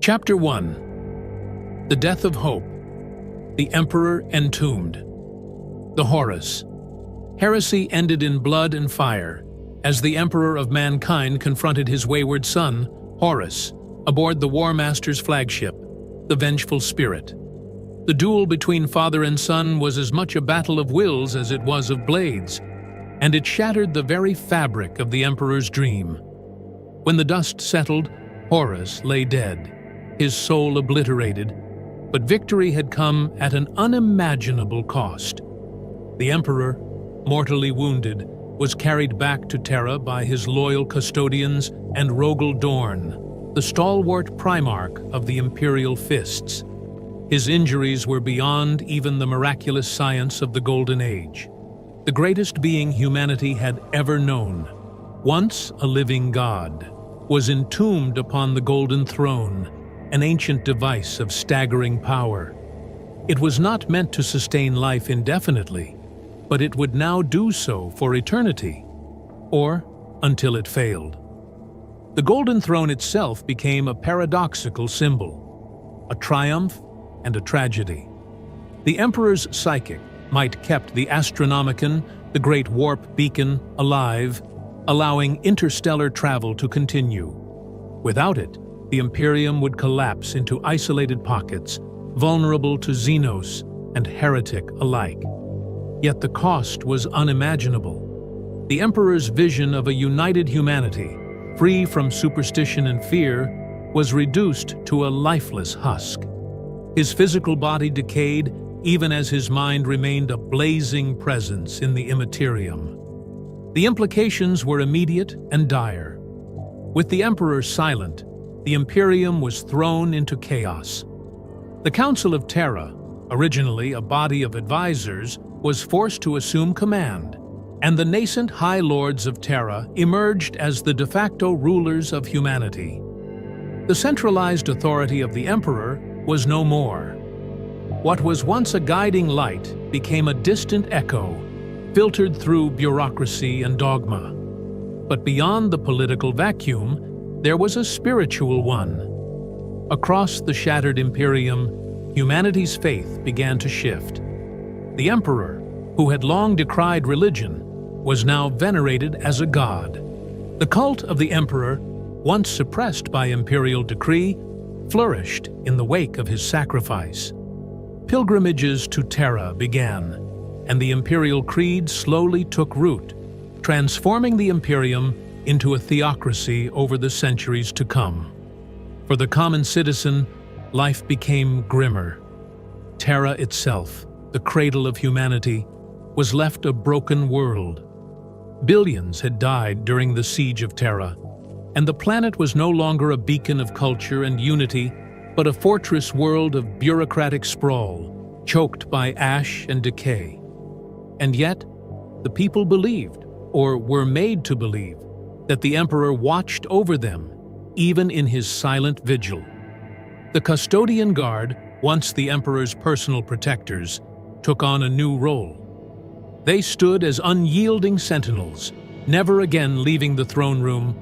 Chapter 1. The Death of Hope. The Emperor Entombed. The Horus. Heresy ended in blood and fire, as the Emperor of Mankind confronted his wayward son, Horus, aboard the War Master's flagship, the Vengeful Spirit. The duel between father and son was as much a battle of wills as it was of blades, and it shattered the very fabric of the Emperor's dream. When the dust settled, Horus lay dead, his soul obliterated, but victory had come at an unimaginable cost. The Emperor, mortally wounded, was carried back to Terra by his loyal custodians and Rogel Dorn, the stalwart Primarch of the Imperial Fists. His injuries were beyond even the miraculous science of the Golden Age. The greatest being humanity had ever known, once a living god, was entombed upon the Golden Throne, an ancient device of staggering power. It was not meant to sustain life indefinitely, but it would now do so for eternity, or until it failed. The Golden Throne itself became a paradoxical symbol, a triumph and a tragedy. The Emperor's psychic might kept the Astronomicon, the great warp beacon, alive, allowing interstellar travel to continue. Without it, the Imperium would collapse into isolated pockets, vulnerable to Xenos and heretic alike. Yet the cost was unimaginable. The Emperor's vision of a united humanity, free from superstition and fear, was reduced to a lifeless husk. His physical body decayed, even as his mind remained a blazing presence in the immaterium. The implications were immediate and dire. With the Emperor silent, the Imperium was thrown into chaos. The Council of Terra, originally a body of advisors, was forced to assume command, and the nascent High Lords of Terra emerged as the de facto rulers of humanity. The centralized authority of the Emperor was no more. What was once a guiding light became a distant echo, filtered through bureaucracy and dogma. But beyond the political vacuum, there was a spiritual one. Across the shattered Imperium, humanity's faith began to shift. The Emperor, who had long decried religion, was now venerated as a god. The cult of the Emperor, once suppressed by imperial decree, flourished in the wake of his sacrifice. Pilgrimages to Terra began, and the imperial creed slowly took root, transforming the Imperium into a theocracy over the centuries to come. For the common citizen, life became grimmer. Terra itself, the cradle of humanity, was left a broken world. Billions had died during the siege of Terra, and the planet was no longer a beacon of culture and unity, but a fortress world of bureaucratic sprawl, choked by ash and decay. And yet, the people believed, or were made to believe, that the Emperor watched over them, even in his silent vigil. The Custodian Guard, once the Emperor's personal protectors, took on a new role. They stood as unyielding sentinels, never again leaving the throne room,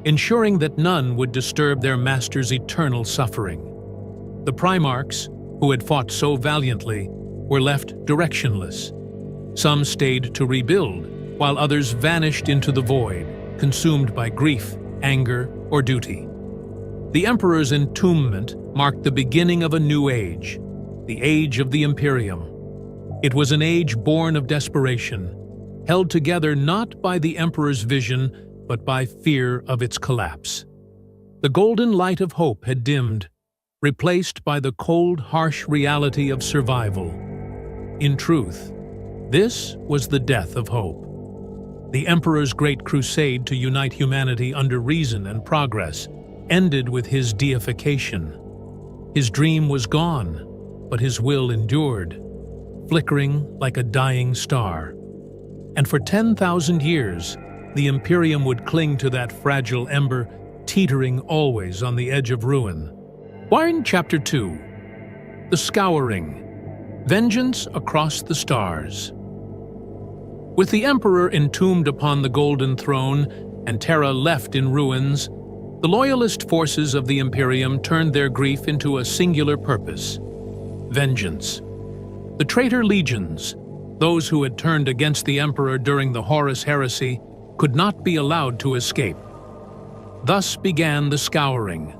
ensuring that none would disturb their master's eternal suffering. The Primarchs, who had fought so valiantly, were left directionless. Some stayed to rebuild, while others vanished into the void, consumed by grief, anger, or duty. The Emperor's entombment marked the beginning of a new age, the Age of the Imperium. It was an age born of desperation, held together not by the Emperor's vision, but by fear of its collapse. The golden light of hope had dimmed, replaced by the cold, harsh reality of survival. In truth, this was the death of hope. The Emperor's great crusade to unite humanity under reason and progress ended with his deification. His dream was gone, but his will endured, flickering like a dying star. And for 10,000 years, the Imperium would cling to that fragile ember, teetering always on the edge of ruin. Warhammer Chapter 2. The Scouring. Vengeance across the stars. With the Emperor entombed upon the Golden Throne and Terra left in ruins, The loyalist forces of the Imperium turned their grief into a singular purpose: vengeance. The traitor legions, those who had turned against the Emperor during the Horus Heresy, could not be allowed to escape. Thus began the Scouring,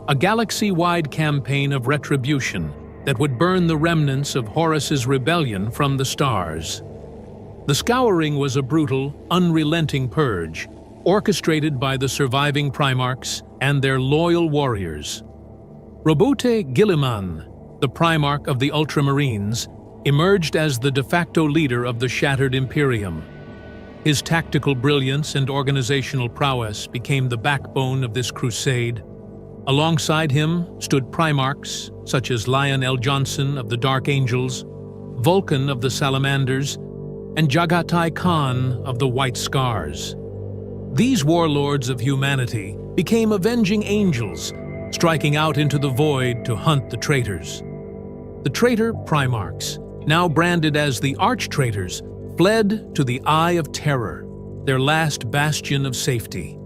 a galaxy-wide campaign of retribution that would burn the remnants of Horus's rebellion from the stars. The Scouring was a brutal, unrelenting purge, orchestrated by the surviving Primarchs and their loyal warriors. Roboute Guilliman, the Primarch of the Ultramarines, emerged as the de facto leader of the shattered Imperium. His tactical brilliance and organizational prowess became the backbone of this crusade. Alongside him stood Primarchs such as Lionel Johnson of the Dark Angels, Vulcan of the Salamanders, and Jagatai Khan of the White Scars. These warlords of humanity became avenging angels, striking out into the void to hunt the traitors. The traitor Primarchs, now branded as the arch-traitors, fled to the Eye of Terror, their last bastion of safety.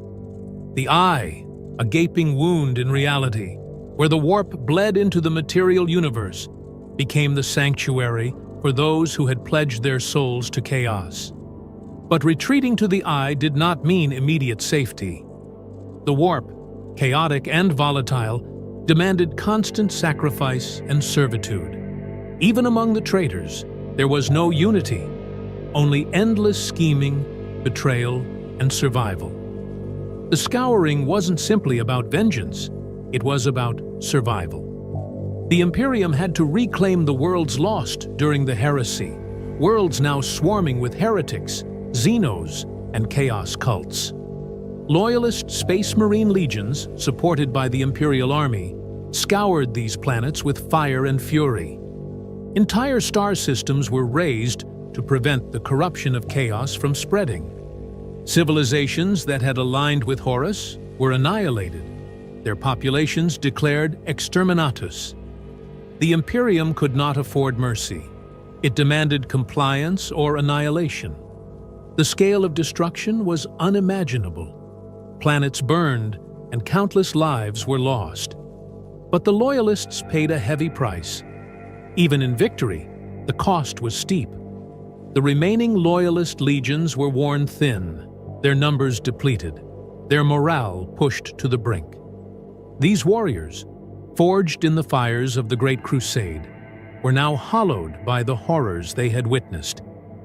The Eye, a gaping wound in reality, where the warp bled into the material universe, became the sanctuary for those who had pledged their souls to chaos. But retreating to the Eye did not mean immediate safety. The warp, chaotic and volatile, demanded constant sacrifice and servitude. Even among the traitors, there was no unity, only endless scheming, betrayal, and survival. The Scouring wasn't simply about vengeance, it was about survival. The Imperium had to reclaim the worlds lost during the Heresy, worlds now swarming with heretics, Xenos, and chaos cults. Loyalist Space Marine legions, supported by the Imperial Army, scoured these planets with fire and fury. Entire star systems were razed to prevent the corruption of chaos from spreading. Civilizations that had aligned with Horus were annihilated, their populations declared exterminatus. The Imperium could not afford mercy. It demanded compliance or annihilation. The scale of destruction was unimaginable. Planets burned and countless lives were lost. But the Loyalists paid a heavy price. Even in victory, the cost was steep. The remaining Loyalist legions were worn thin, their numbers depleted, their morale pushed to the brink. These warriors, forged in the fires of the Great Crusade, were now hollowed by the horrors they had witnessed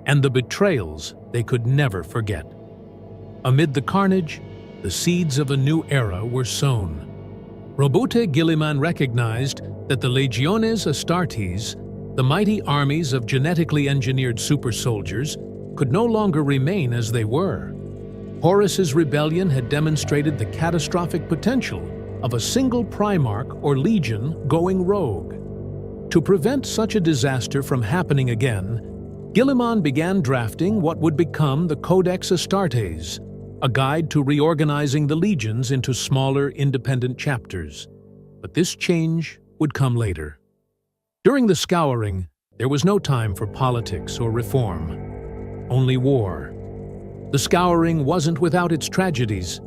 and the betrayals they could never forget. Amid the carnage, the seeds of a new era were sown. Roboute Guilliman recognized that the Legiones Astartes, the mighty armies of genetically engineered super soldiers, could no longer remain as they were. Horus's rebellion had demonstrated the catastrophic potential of a single Primarch or legion going rogue. To prevent such a disaster from happening again, Guilliman began drafting what would become the Codex Astartes, a guide to reorganizing the legions into smaller, independent chapters. But this change would come later. During the Scouring, there was no time for politics or reform, only war. The Scouring wasn't without its tragedies.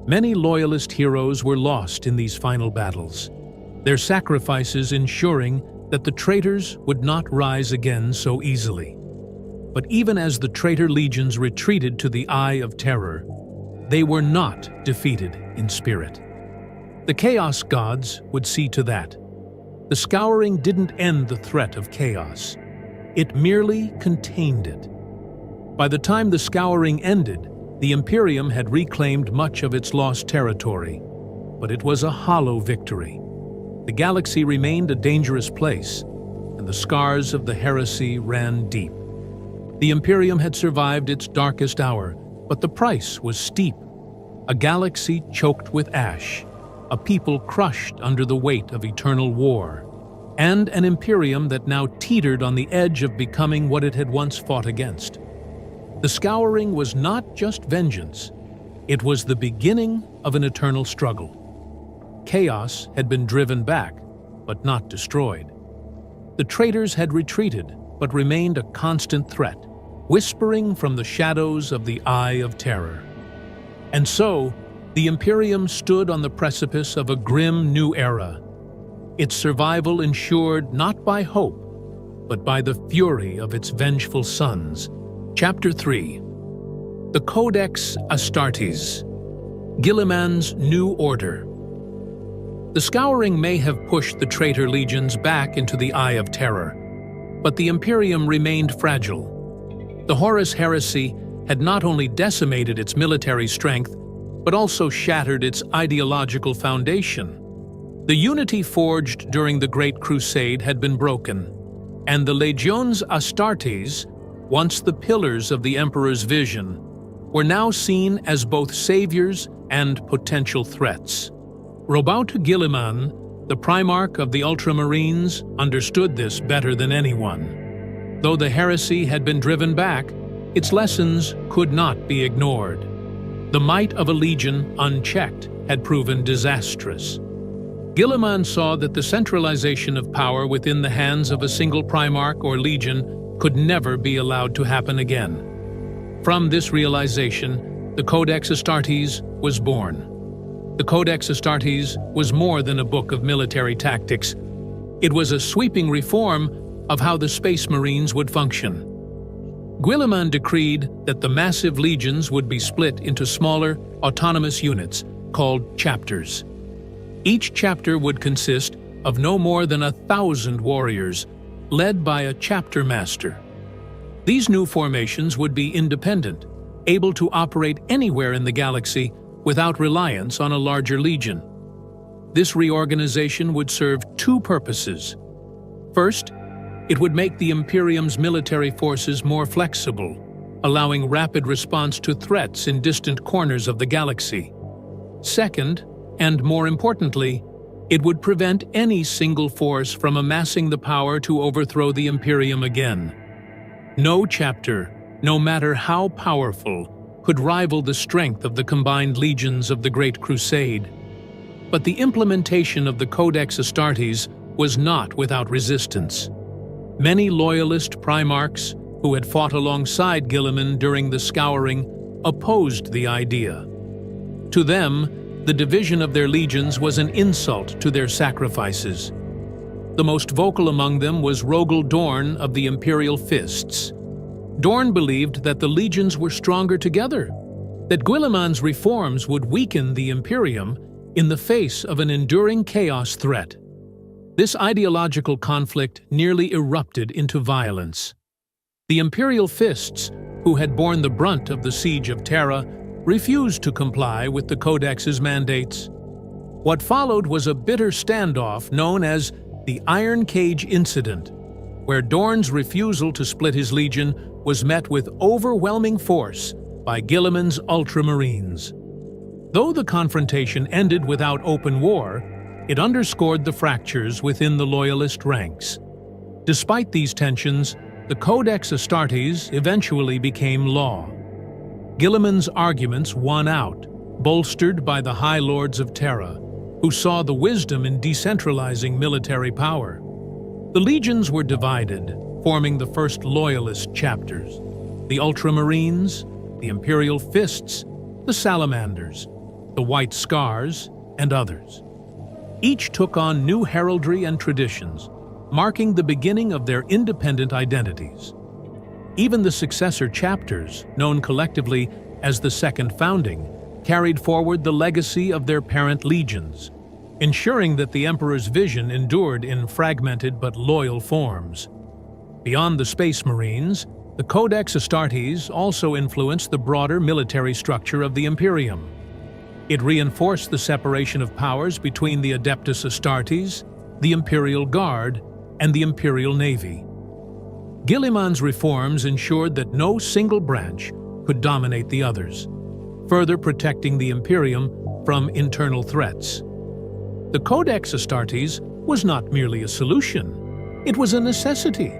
Many Loyalist heroes were lost in these final battles, their sacrifices ensuring that the traitors would not rise again so easily. But even as the traitor legions retreated to the Eye of Terror, they were not defeated in spirit. The Chaos Gods would see to that. The Scouring didn't end the threat of chaos. It merely contained it. By the time the Scouring ended, the Imperium had reclaimed much of its lost territory, but it was a hollow victory. The galaxy remained a dangerous place, and the scars of the Heresy ran deep. The Imperium had survived its darkest hour, but the price was steep. A galaxy choked with ash, a people crushed under the weight of eternal war, and an Imperium that now teetered on the edge of becoming what it had once fought against. The Scouring was not just vengeance, it was the beginning of an eternal struggle. Chaos had been driven back, but not destroyed. The traitors had retreated, but remained a constant threat, whispering from the shadows of the Eye of Terror. And so, the Imperium stood on the precipice of a grim new era, its survival ensured not by hope, but by the fury of its vengeful sons. Chapter 3. The Codex Astartes, Guilliman's New Order. The Scouring may have pushed the traitor legions back into the Eye of Terror, but the Imperium remained fragile. The Horus Heresy had not only decimated its military strength, but also shattered its ideological foundation. The unity forged during the Great Crusade had been broken, and the Legions Astartes, once the pillars of the Emperor's vision, were now seen as both saviors and potential threats. Roboute Guilliman, the Primarch of the Ultramarines, understood this better than anyone. Though the heresy had been driven back, its lessons could not be ignored. The might of a legion, unchecked, had proven disastrous. Guilliman saw that the centralization of power within the hands of a single Primarch or legion could never be allowed to happen again. From this realization, the Codex Astartes was born. The Codex Astartes was more than a book of military tactics. It was a sweeping reform of how the Space Marines would function. Guilliman decreed that the massive legions would be split into smaller, autonomous units called chapters. Each chapter would consist of no more than 1,000 warriors, led by a chapter master. These new formations would be independent, able to operate anywhere in the galaxy without reliance on a larger legion. This reorganization would serve two purposes. First, it would make the Imperium's military forces more flexible, allowing rapid response to threats in distant corners of the galaxy. Second, and more importantly, it would prevent any single force from amassing the power to overthrow the Imperium again. No chapter, no matter how powerful, could rival the strength of the combined legions of the Great Crusade. But the implementation of the Codex Astartes was not without resistance. Many loyalist Primarchs, who had fought alongside Guilliman during the Scouring, opposed the idea. To them, the division of their legions was an insult to their sacrifices. The most vocal among them was Rogel Dorn of the Imperial Fists. Dorn believed that the legions were stronger together, that Guilliman's reforms would weaken the Imperium in the face of an enduring chaos threat. This ideological conflict nearly erupted into violence. The Imperial Fists, who had borne the brunt of the Siege of Terra, refused to comply with the Codex's mandates. What followed was a bitter standoff known as the Iron Cage Incident, where Dorn's refusal to split his legion was met with overwhelming force by Guilliman's Ultramarines. Though the confrontation ended without open war, it underscored the fractures within the Loyalist ranks. Despite these tensions, the Codex Astartes eventually became law. Guilliman's arguments won out, bolstered by the High Lords of Terra, who saw the wisdom in decentralizing military power. The legions were divided, forming the first Loyalist chapters: the Ultramarines, the Imperial Fists, the Salamanders, the White Scars, and others. Each took on new heraldry and traditions, marking the beginning of their independent identities. Even the successor chapters, known collectively as the Second Founding, carried forward the legacy of their parent legions, ensuring that the Emperor's vision endured in fragmented but loyal forms. Beyond the Space Marines, the Codex Astartes also influenced the broader military structure of the Imperium. It reinforced the separation of powers between the Adeptus Astartes, the Imperial Guard, and the Imperial Navy. Guilliman's reforms ensured that no single branch could dominate the others, further protecting the Imperium from internal threats. The Codex Astartes was not merely a solution, it was a necessity.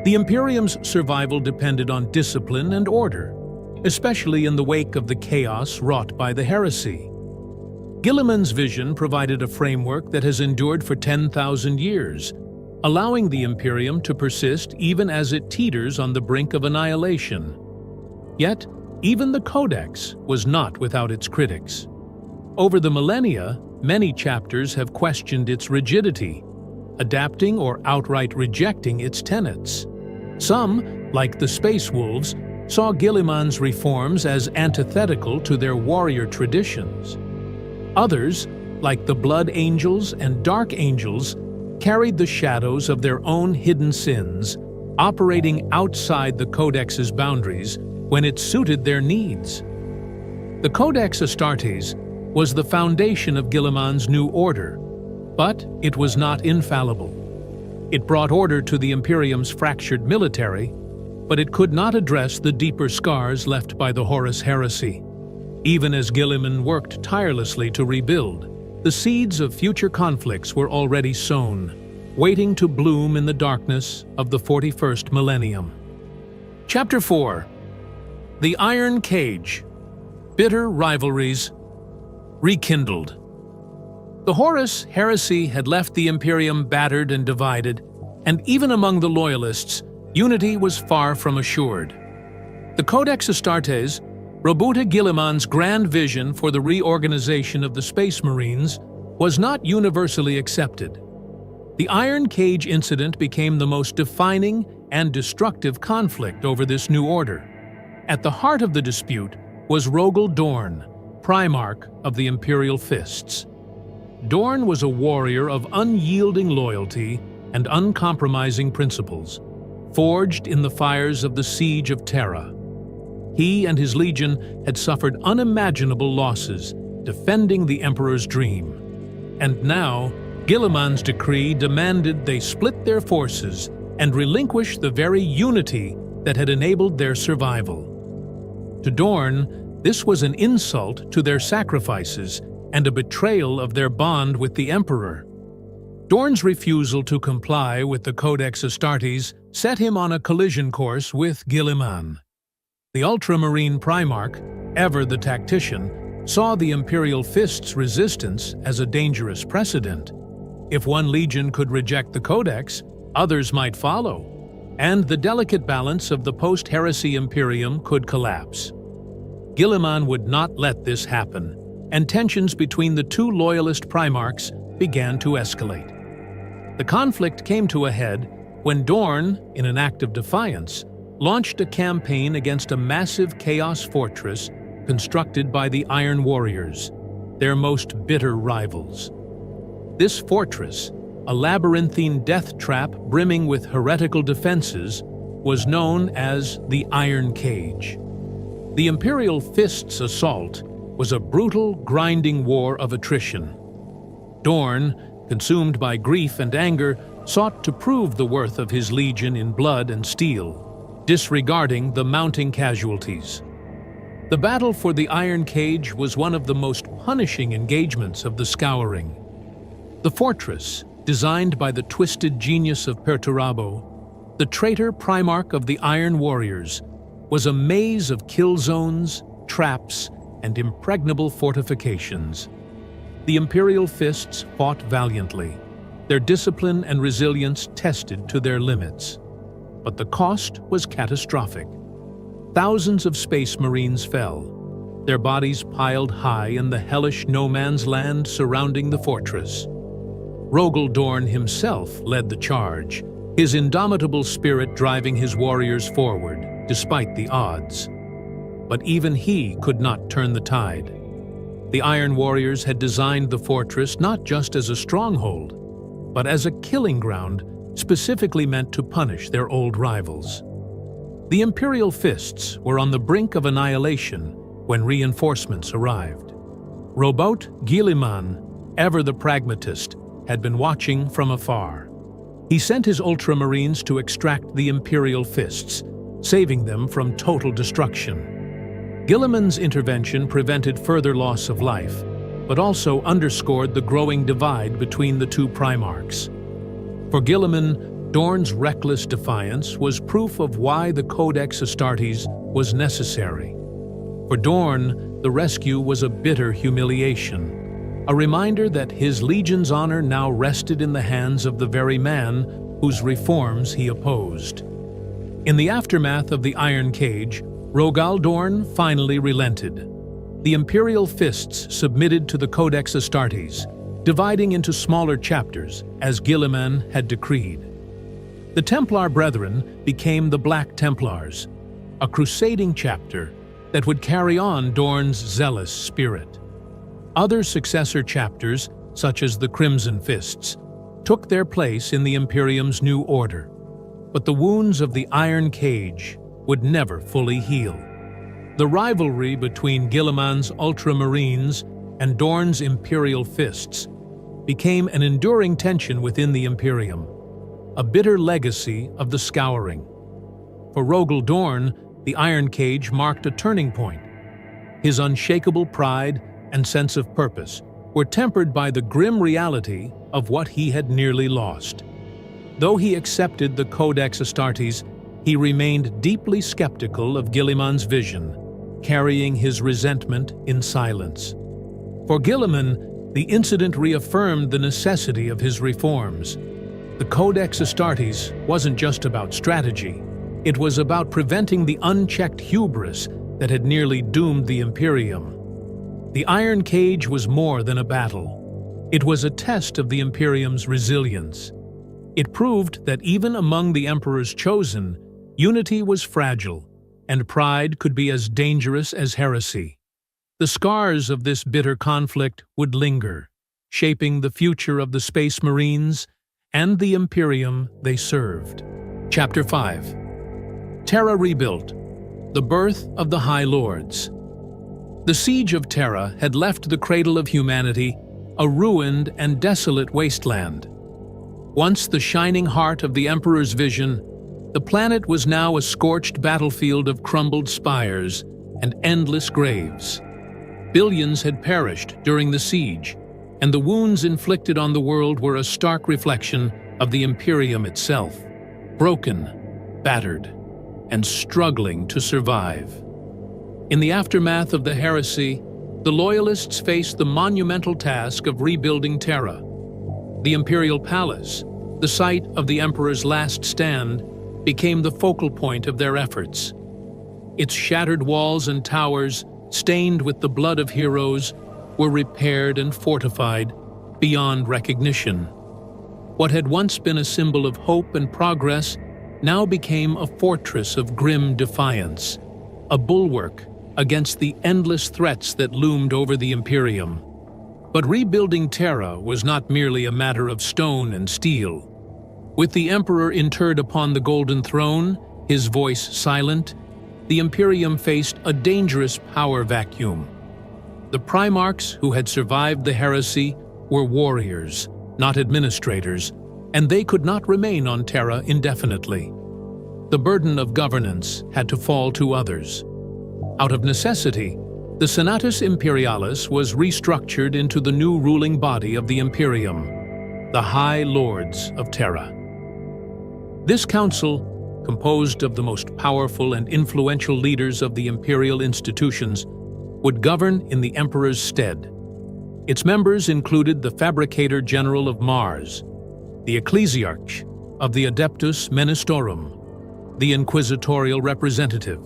The Imperium's survival depended on discipline and order, especially in the wake of the chaos wrought by the Heresy. Guilliman's vision provided a framework that has endured for 10,000 years, allowing the Imperium to persist even as it teeters on the brink of annihilation. Yet, even the Codex was not without its critics. Over the millennia, many chapters have questioned its rigidity, adapting or outright rejecting its tenets. Some, like the Space Wolves, saw Guilliman's reforms as antithetical to their warrior traditions. Others, like the Blood Angels and Dark Angels, carried the shadows of their own hidden sins, operating outside the Codex's boundaries when it suited their needs. The Codex Astartes was the foundation of Guilliman's new order, but it was not infallible. It brought order to the Imperium's fractured military, but it could not address the deeper scars left by the Horus Heresy. Even as Guilliman worked tirelessly to rebuild, the seeds of future conflicts were already sown, waiting to bloom in the darkness of the 41st millennium. Chapter 4. The Iron Cage. Bitter rivalries rekindled. The Horus Heresy had left the Imperium battered and divided, and even among the Loyalists, unity was far from assured. The Codex Astartes, Robuta Guilliman's grand vision for the reorganization of the Space Marines, was not universally accepted. The Iron Cage incident became the most defining and destructive conflict over this new order. At the heart of the dispute was Rogal Dorn, Primarch of the Imperial Fists. Dorn was a warrior of unyielding loyalty and uncompromising principles, forged in the fires of the Siege of Terra. He and his legion had suffered unimaginable losses, defending the Emperor's dream. And now, Guilliman's decree demanded they split their forces and relinquish the very unity that had enabled their survival. To Dorn, this was an insult to their sacrifices and a betrayal of their bond with the Emperor. Dorn's refusal to comply with the Codex Astartes set him on a collision course with Guilliman. The Ultramarine Primarch, ever the tactician, saw the Imperial Fist's resistance as a dangerous precedent. If one legion could reject the Codex, others might follow, and the delicate balance of the post-Heresy Imperium could collapse. Guilliman would not let this happen, and tensions between the two loyalist Primarchs began to escalate. The conflict came to a head when Dorn, in an act of defiance, launched a campaign against a massive Chaos fortress constructed by the Iron Warriors, their most bitter rivals. This fortress, a labyrinthine death trap brimming with heretical defenses, was known as the Iron Cage. The Imperial Fist's assault was a brutal, grinding war of attrition. Dorn, consumed by grief and anger, sought to prove the worth of his legion in blood and steel, disregarding the mounting casualties. The battle for the Iron Cage was one of the most punishing engagements of the Scouring. The fortress, designed by the twisted genius of Perturabo, the traitor Primarch of the Iron Warriors, was a maze of kill zones, traps, and impregnable fortifications. The Imperial Fists fought valiantly, their discipline and resilience tested to their limits. But the cost was catastrophic. Thousands of Space Marines fell, their bodies piled high in the hellish no-man's land surrounding the fortress. Rogal Dorn himself led the charge, his indomitable spirit driving his warriors forward, despite the odds. But even he could not turn the tide. The Iron Warriors had designed the fortress not just as a stronghold, but as a killing ground specifically meant to punish their old rivals. The Imperial Fists were on the brink of annihilation when reinforcements arrived. Robot Guilliman, ever the pragmatist, had been watching from afar. He sent his Ultramarines to extract the Imperial Fists, saving them from total destruction. Guilliman's intervention prevented further loss of life, but also underscored the growing divide between the two Primarchs. For Guilliman, Dorn's reckless defiance was proof of why the Codex Astartes was necessary. For Dorn, the rescue was a bitter humiliation, a reminder that his legion's honor now rested in the hands of the very man whose reforms he opposed. In the aftermath of the Iron Cage, Rogal Dorn finally relented. The imperial fists submitted to the Codex Astartes, dividing into smaller chapters, as Guilliman had decreed. The Templar Brethren became the Black Templars, a crusading chapter that would carry on Dorn's zealous spirit. Other successor chapters, such as the Crimson Fists, took their place in the Imperium's new order, but the wounds of the Iron Cage would never fully heal. The rivalry between Guilliman's Ultramarines and Dorn's Imperial Fists became an enduring tension within the Imperium, a bitter legacy of the Scouring. For Rogel Dorn, the Iron Cage marked a turning point. His unshakable pride and sense of purpose were tempered by the grim reality of what he had nearly lost. Though he accepted the Codex Astartes, he remained deeply skeptical of Guilliman's vision, carrying his resentment in silence. For Guilliman, the incident reaffirmed the necessity of his reforms. The Codex Astartes wasn't just about strategy. It was about preventing the unchecked hubris that had nearly doomed the Imperium. The Iron Cage was more than a battle. It was a test of the Imperium's resilience. It proved that even among the Emperor's chosen, unity was fragile, and pride could be as dangerous as heresy. The scars of this bitter conflict would linger, shaping the future of the Space Marines and the Imperium they served. Chapter 5. Terra Rebuilt, the birth of the High Lords. The siege of Terra had left the cradle of humanity a ruined and desolate wasteland. Once the shining heart of the Emperor's vision, the planet was now a scorched battlefield of crumbled spires and endless graves. Billions had perished during the siege, and the wounds inflicted on the world were a stark reflection of the Imperium itself, broken, battered, and struggling to survive. In the aftermath of the Heresy, the Loyalists faced the monumental task of rebuilding Terra. The Imperial Palace, the site of the Emperor's last stand, became the focal point of their efforts. Its shattered walls and towers, stained with the blood of heroes, were repaired and fortified beyond recognition. What had once been a symbol of hope and progress now became a fortress of grim defiance, a bulwark against the endless threats that loomed over the Imperium. But rebuilding Terra was not merely a matter of stone and steel. With the Emperor interred upon the Golden Throne, his voice silent, the Imperium faced a dangerous power vacuum. The Primarchs who had survived the Heresy were warriors, not administrators, and they could not remain on Terra indefinitely. The burden of governance had to fall to others. Out of necessity, the Senatus Imperialis was restructured into the new ruling body of the Imperium, the High Lords of Terra. This council, composed of the most powerful and influential leaders of the imperial institutions, would govern in the Emperor's stead. Its members included the Fabricator General of Mars, the Ecclesiarch of the Adeptus Ministorum, the Inquisitorial Representative,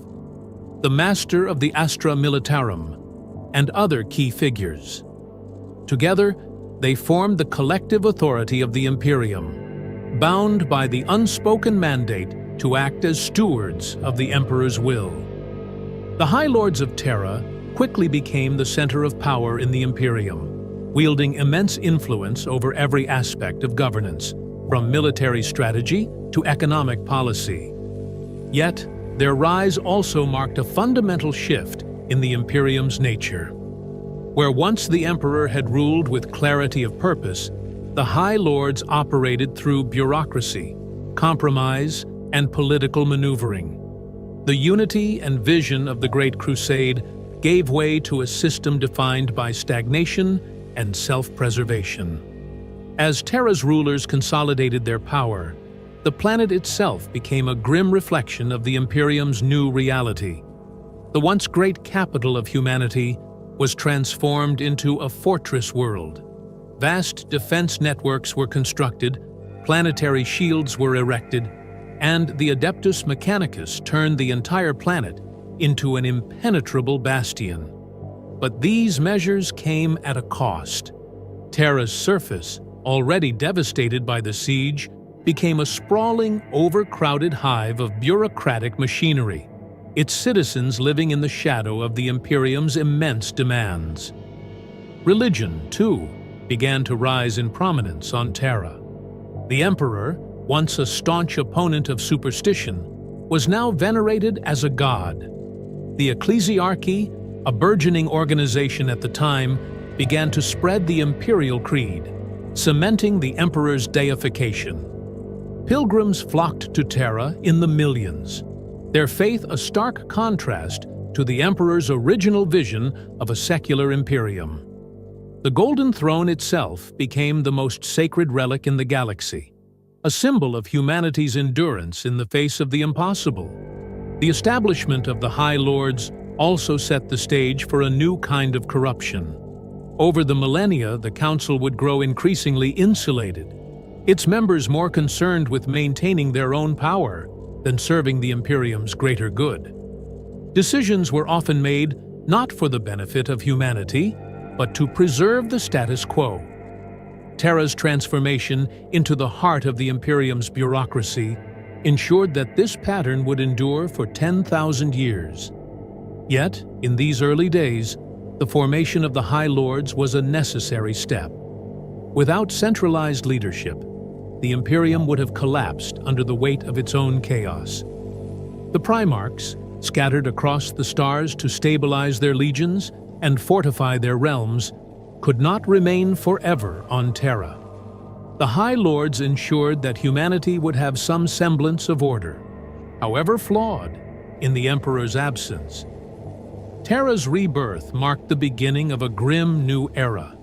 the Master of the Astra Militarum, and other key figures. Together, they formed the collective authority of the Imperium, bound by the unspoken mandate to act as stewards of the Emperor's will. The High Lords of Terra quickly became the center of power in the Imperium, wielding immense influence over every aspect of governance, from military strategy to economic policy. Yet, their rise also marked a fundamental shift in the Imperium's nature. Where once the Emperor had ruled with clarity of purpose, the High Lords operated through bureaucracy, compromise, and political maneuvering. The unity and vision of the Great Crusade gave way to a system defined by stagnation and self-preservation. As Terra's rulers consolidated their power, the planet itself became a grim reflection of the Imperium's new reality. The once great capital of humanity was transformed into a fortress world. Vast defense networks were constructed, planetary shields were erected, and the Adeptus Mechanicus turned the entire planet into an impenetrable bastion. But these measures came at a cost. Terra's surface, already devastated by the siege, became a sprawling, overcrowded hive of bureaucratic machinery, its citizens living in the shadow of the Imperium's immense demands. Religion, too, began to rise in prominence on Terra. The Emperor, once a staunch opponent of superstition, was now venerated as a god. The Ecclesiarchy, a burgeoning organization at the time, began to spread the imperial creed, cementing the emperor's deification. Pilgrims flocked to Terra in the millions, their faith a stark contrast to the emperor's original vision of a secular imperium. The Golden Throne itself became the most sacred relic in the galaxy, a symbol of humanity's endurance in the face of the impossible. The establishment of the High Lords also set the stage for a new kind of corruption. Over the millennia, the Council would grow increasingly insulated, its members more concerned with maintaining their own power than serving the Imperium's greater good. Decisions were often made not for the benefit of humanity, but to preserve the status quo. Terra's transformation into the heart of the Imperium's bureaucracy ensured that this pattern would endure for 10,000 years. Yet, in these early days, the formation of the High Lords was a necessary step. Without centralized leadership, the Imperium would have collapsed under the weight of its own chaos. The Primarchs, scattered across the stars to stabilize their legions and fortify their realms, could not remain forever on Terra. The High Lords ensured that humanity would have some semblance of order, however flawed, in the Emperor's absence. Terra's rebirth marked the beginning of a grim new era.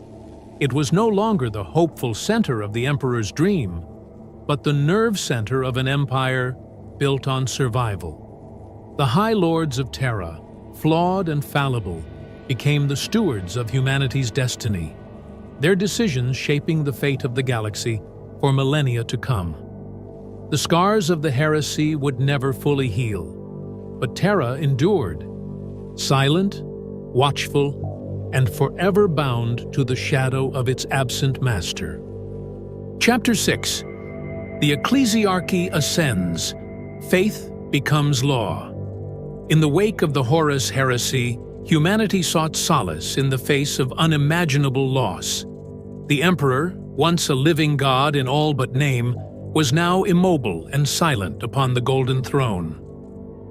It was no longer the hopeful center of the Emperor's dream, but the nerve center of an empire built on survival. The High Lords of Terra, flawed and fallible, became the stewards of humanity's destiny, their decisions shaping the fate of the galaxy for millennia to come. The scars of the Heresy would never fully heal, but Terra endured, silent, watchful, and forever bound to the shadow of its absent master. Chapter 6. The Ecclesiarchy ascends. Faith becomes law. In the wake of the Horus heresy, humanity sought solace in the face of unimaginable loss. The Emperor, once a living god in all but name, was now immobile and silent upon the Golden Throne.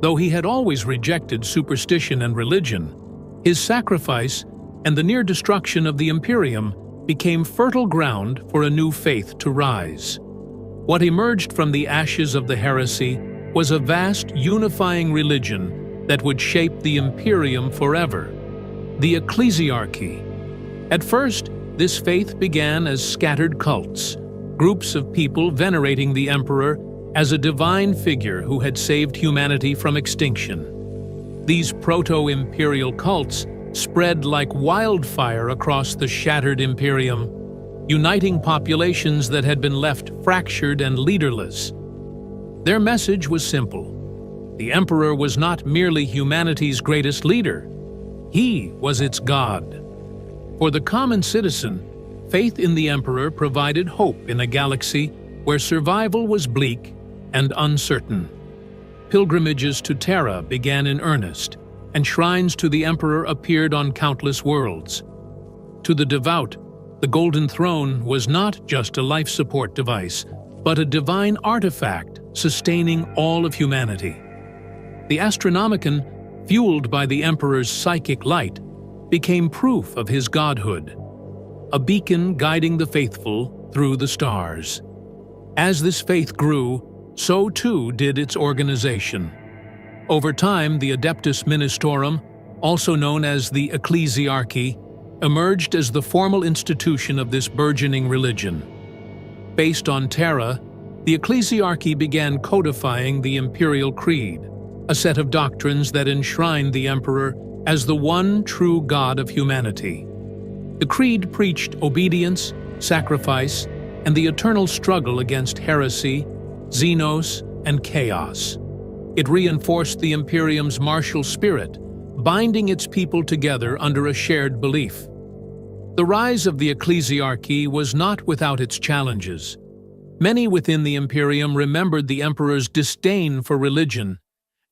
Though he had always rejected superstition and religion, his sacrifice and the near destruction of the Imperium became fertile ground for a new faith to rise. What emerged from the ashes of the heresy was a vast, unifying religion that would shape the Imperium forever, the Ecclesiarchy. At first, this faith began as scattered cults, groups of people venerating the Emperor as a divine figure who had saved humanity from extinction. These proto-imperial cults spread like wildfire across the shattered Imperium, uniting populations that had been left fractured and leaderless. Their message was simple. The Emperor was not merely humanity's greatest leader. He was its god. For the common citizen, faith in the Emperor provided hope in a galaxy where survival was bleak and uncertain. Pilgrimages to Terra began in earnest, and shrines to the Emperor appeared on countless worlds. To the devout, the Golden Throne was not just a life support device, but a divine artifact sustaining all of humanity. The Astronomicon, fueled by the Emperor's psychic light, became proof of his godhood, a beacon guiding the faithful through the stars. As this faith grew, so too did its organization. Over time, the Adeptus Ministorum, also known as the Ecclesiarchy, emerged as the formal institution of this burgeoning religion. Based on Terra, the Ecclesiarchy began codifying the Imperial Creed, a set of doctrines that enshrined the Emperor as the one true God of humanity. The Creed preached obedience, sacrifice, and the eternal struggle against heresy, xenos, and chaos. It reinforced the Imperium's martial spirit, binding its people together under a shared belief. The rise of the ecclesiarchy was not without its challenges. Many within the Imperium remembered the emperor's disdain for religion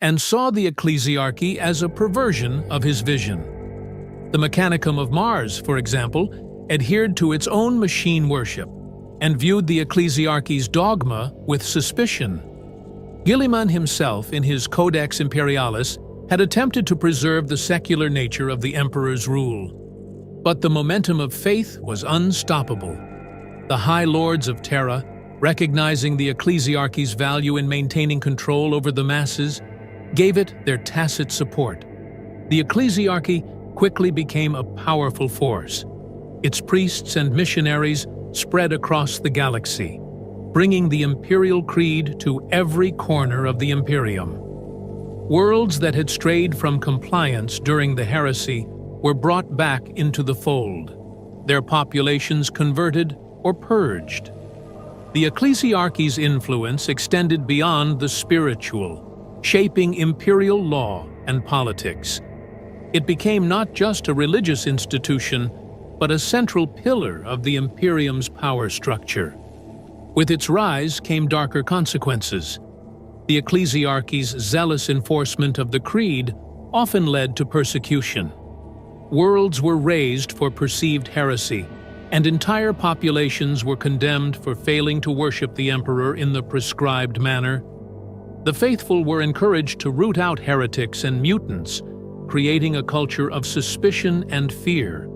and saw the ecclesiarchy as a perversion of his vision. The Mechanicum of Mars, for example, adhered to its own machine worship and viewed the ecclesiarchy's dogma with suspicion. Guilliman himself, in his Codex Imperialis, had attempted to preserve the secular nature of the emperor's rule. But the momentum of faith was unstoppable. The High Lords of Terra, recognizing the ecclesiarchy's value in maintaining control over the masses, gave it their tacit support. The ecclesiarchy quickly became a powerful force. Its priests and missionaries spread across the galaxy, bringing the imperial creed to every corner of the Imperium. Worlds that had strayed from compliance during the Heresy were brought back into the fold, their populations converted or purged. The ecclesiarchy's influence extended beyond the spiritual, shaping imperial law and politics. It became not just a religious institution, but a central pillar of the Imperium's power structure. With its rise came darker consequences. The ecclesiarchy's zealous enforcement of the creed often led to persecution. Worlds were razed for perceived heresy, and entire populations were condemned for failing to worship the emperor in the prescribed manner. The faithful were encouraged to root out heretics and mutants, creating a culture of suspicion and fear.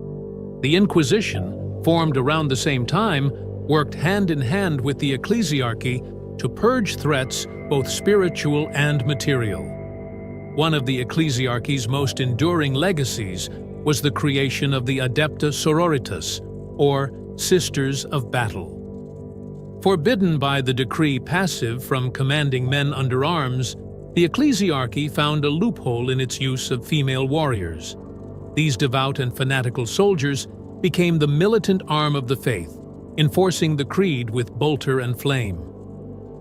The Inquisition, formed around the same time, worked hand in hand with the ecclesiarchy to purge threats both spiritual and material. One of the ecclesiarchy's most enduring legacies was the creation of the Adepta Sororitas, or Sisters of Battle. Forbidden by the decree passive from commanding men under arms, the ecclesiarchy found a loophole in its use of female warriors. These devout and fanatical soldiers became the militant arm of the faith, enforcing the creed with bolter and flame.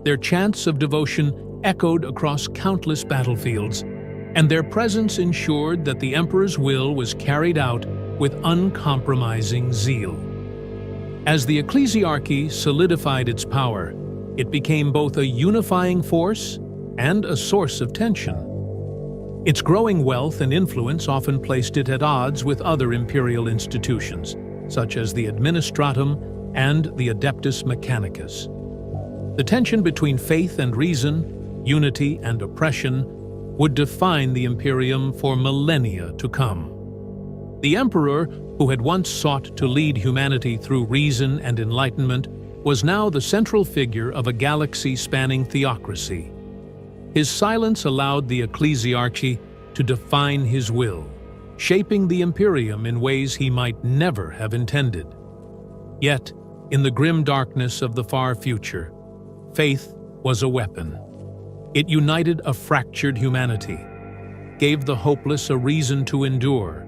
Their chants of devotion echoed across countless battlefields, and their presence ensured that the emperor's will was carried out with uncompromising zeal. As the ecclesiarchy solidified its power, it became both a unifying force and a source of tension. Its growing wealth and influence often placed it at odds with other imperial institutions, such as the Administratum and the Adeptus Mechanicus. The tension between faith and reason, unity and oppression, would define the Imperium for millennia to come. The emperor, who had once sought to lead humanity through reason and enlightenment, was now the central figure of a galaxy-spanning theocracy. His silence allowed the ecclesiarchy to define his will, shaping the Imperium in ways he might never have intended. Yet, in the grim darkness of the far future, faith was a weapon. It united a fractured humanity, gave the hopeless a reason to endure,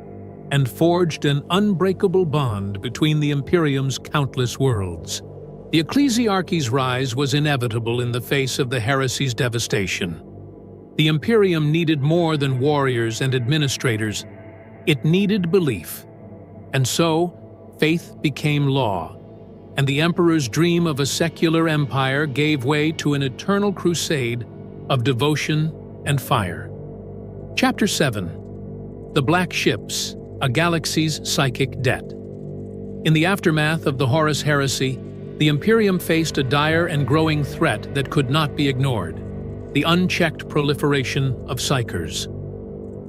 and forged an unbreakable bond between the Imperium's countless worlds. The ecclesiarchy's rise was inevitable in the face of the heresy's devastation. The Imperium needed more than warriors and administrators. It needed belief. And so, faith became law, and the emperor's dream of a secular empire gave way to an eternal crusade of devotion and fire. Chapter 7. The Black Ships, a Galaxy's Psychic Debt. In the aftermath of the Horus Heresy, the Imperium faced a dire and growing threat that could not be ignored: the unchecked proliferation of psychers.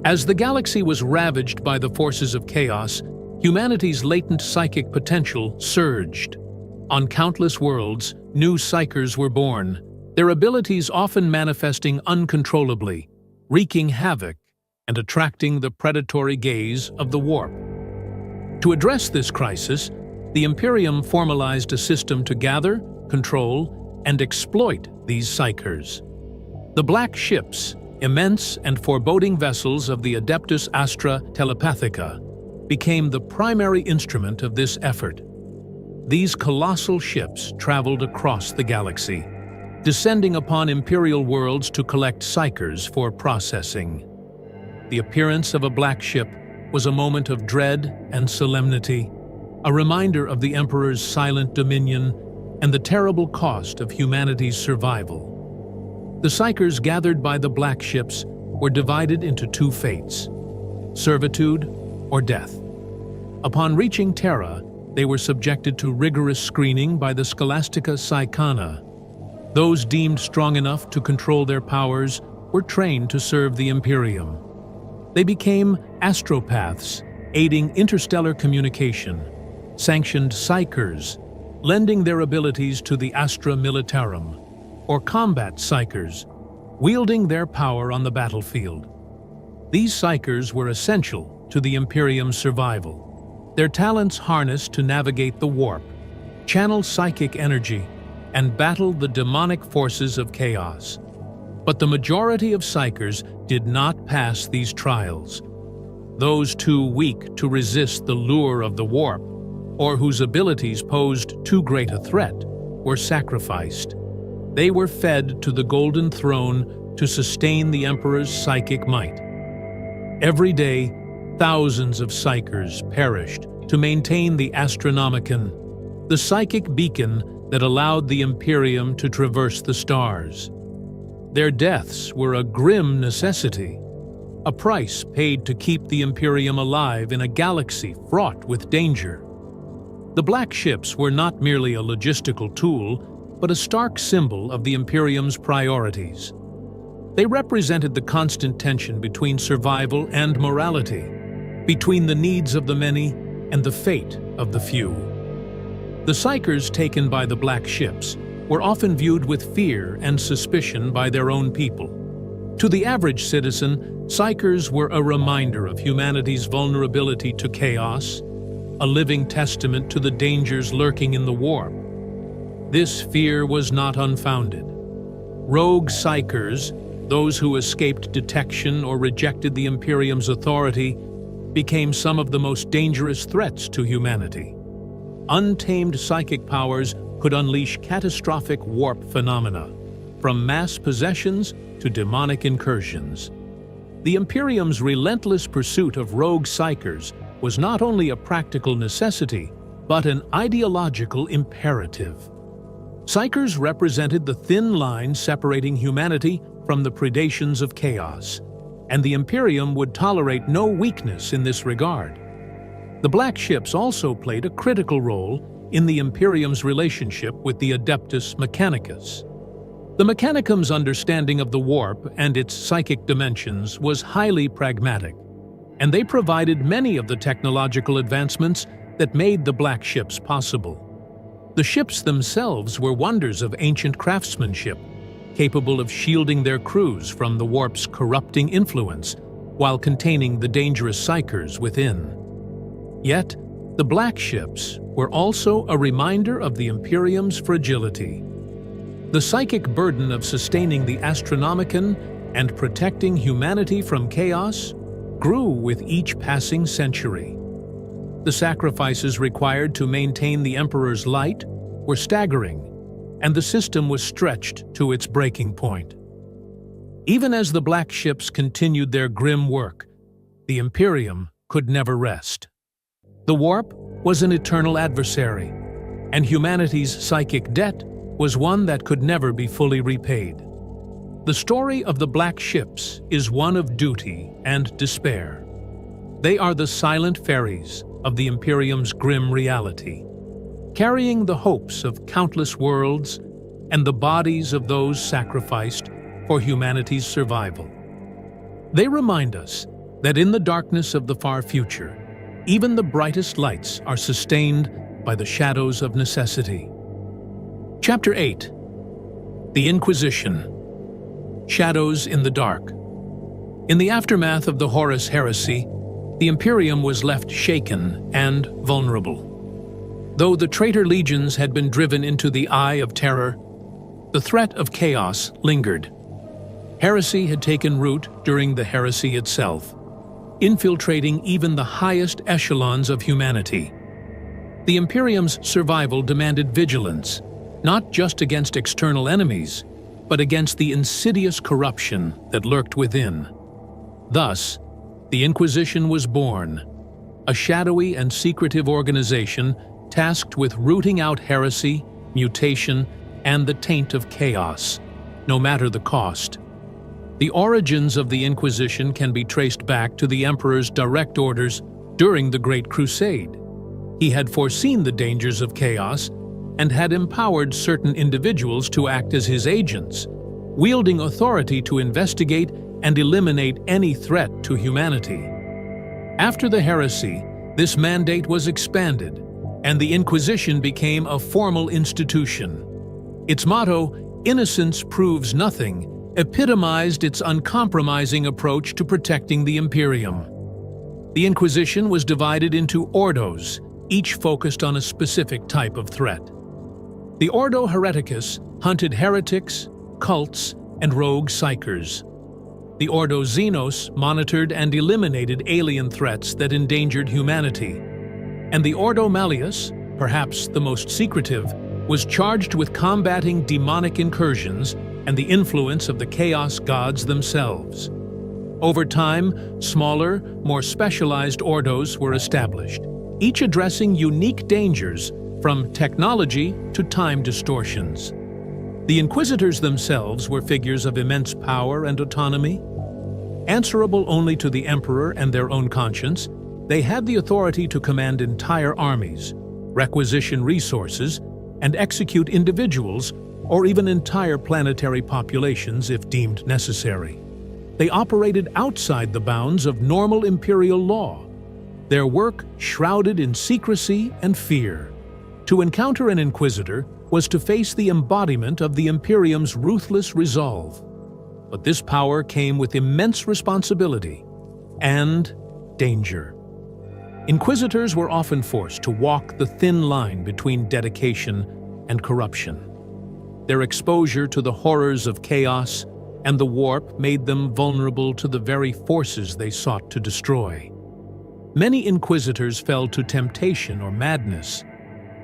As the galaxy was ravaged by the forces of chaos, humanity's latent psychic potential surged. On countless worlds, new psychers were born, their abilities often manifesting uncontrollably, wreaking havoc and attracting the predatory gaze of the warp. To address this crisis, the Imperium formalized a system to gather, control, and exploit these psychers. The Black Ships, immense and foreboding vessels of the Adeptus Astra Telepathica, became the primary instrument of this effort. These colossal ships traveled across the galaxy, descending upon imperial worlds to collect psychers for processing. the appearance of a black ship was a moment of dread and solemnity, a reminder of the Emperor's silent dominion and the terrible cost of humanity's survival. The Psykers gathered by the black ships were divided into two fates: servitude or death. Upon reaching Terra, they were subjected to rigorous screening by the Scholastica Psychana. Those deemed strong enough to control their powers were trained to serve the Imperium. They became astropaths, aiding interstellar communication, sanctioned Psykers, lending their abilities to the Astra Militarum, or combat Psykers, wielding their power on the battlefield. These Psykers were essential to the Imperium's survival. Their talents harnessed to navigate the warp, channel psychic energy, and battle the demonic forces of chaos. But the majority of Psykers did not pass these trials. Those too weak to resist the lure of the warp, or whose abilities posed too great a threat, were sacrificed. They were fed to the Golden Throne to sustain the Emperor's psychic might. Every day, thousands of Psykers perished to maintain the Astronomicon, the psychic beacon that allowed the Imperium to traverse the stars. Their deaths were a grim necessity, a price paid to keep the Imperium alive in a galaxy fraught with danger. The black ships were not merely a logistical tool, but a stark symbol of the Imperium's priorities. They represented the constant tension between survival and morality, between the needs of the many and the fate of the few. The Psykers taken by the black ships were often viewed with fear and suspicion by their own people. To the average citizen, Psykers were a reminder of humanity's vulnerability to chaos, a living testament to the dangers lurking in the warp. This fear was not unfounded. Rogue Psykers, those who escaped detection or rejected the Imperium's authority, became some of the most dangerous threats to humanity. Untamed psychic powers could unleash catastrophic warp phenomena, from mass possessions to demonic incursions. The Imperium's relentless pursuit of rogue Psykers was not only a practical necessity, but an ideological imperative. Psykers represented the thin line separating humanity from the predations of chaos, and the Imperium would tolerate no weakness in this regard. The black ships also played a critical role in the Imperium's relationship with the Adeptus Mechanicus. The Mechanicum's understanding of the warp and its psychic dimensions was highly pragmatic, and they provided many of the technological advancements that made the black ships possible. The ships themselves were wonders of ancient craftsmanship, capable of shielding their crews from the warp's corrupting influence while containing the dangerous Psykers within. Yet, the black ships were also a reminder of the Imperium's fragility. The psychic burden of sustaining the Astronomicon and protecting humanity from chaos grew with each passing century. The sacrifices required to maintain the Emperor's light were staggering, and the system was stretched to its breaking point. Even as the black ships continued their grim work, the Imperium could never rest. The warp was an eternal adversary, and humanity's psychic debt was one that could never be fully repaid. The story of the black ships is one of duty and despair. They are the silent ferries of the Imperium's grim reality, carrying the hopes of countless worlds and the bodies of those sacrificed for humanity's survival. They remind us that in the darkness of the far future, even the brightest lights are sustained by the shadows of necessity. Chapter 8. The Inquisition. Shadows in the Dark. In the aftermath of the Horus Heresy, the Imperium was left shaken and vulnerable. Though the traitor legions had been driven into the eye of terror, the threat of chaos lingered. Heresy had taken root during the heresy itself, infiltrating even the highest echelons of humanity. The Imperium's survival demanded vigilance, not just against external enemies, but against the insidious corruption that lurked within. Thus, the Inquisition was born, a shadowy and secretive organization tasked with rooting out heresy, mutation, and the taint of chaos, no matter the cost. The origins of the Inquisition can be traced back to the Emperor's direct orders during the Great Crusade. He had foreseen the dangers of chaos and had empowered certain individuals to act as his agents, wielding authority to investigate and eliminate any threat to humanity. After the Heresy, this mandate was expanded, and the Inquisition became a formal institution. Its motto, "Innocence proves nothing," epitomized its uncompromising approach to protecting the Imperium. The Inquisition was divided into ordos, each focused on a specific type of threat. The Ordo Hereticus hunted heretics, cults, and rogue psychers. The Ordo Xenos monitored and eliminated alien threats that endangered humanity. And the Ordo Malleus, perhaps the most secretive, was charged with combating demonic incursions and the influence of the Chaos Gods themselves. Over time, smaller, more specialized ordos were established, each addressing unique dangers from technology to time distortions. The Inquisitors themselves were figures of immense power and autonomy. Answerable only to the Emperor and their own conscience, they had the authority to command entire armies, requisition resources, and execute individuals or even entire planetary populations if deemed necessary. They operated outside the bounds of normal imperial law, their work shrouded in secrecy and fear. To encounter an Inquisitor was to face the embodiment of the Imperium's ruthless resolve. But this power came with immense responsibility and danger. Inquisitors were often forced to walk the thin line between dedication and corruption. Their exposure to the horrors of chaos and the warp made them vulnerable to the very forces they sought to destroy. Many Inquisitors fell to temptation or madness,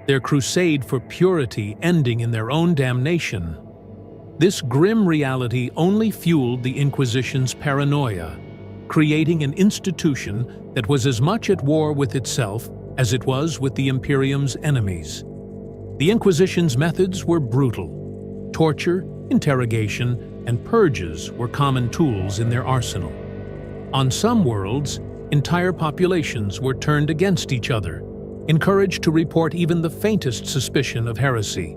their crusade for purity ending in their own damnation. This grim reality only fueled the Inquisition's paranoia, creating an institution that was as much at war with itself as it was with the Imperium's enemies. The Inquisition's methods were brutal. Torture, interrogation, and purges were common tools in their arsenal. On some worlds, entire populations were turned against each other, encouraged to report even the faintest suspicion of heresy.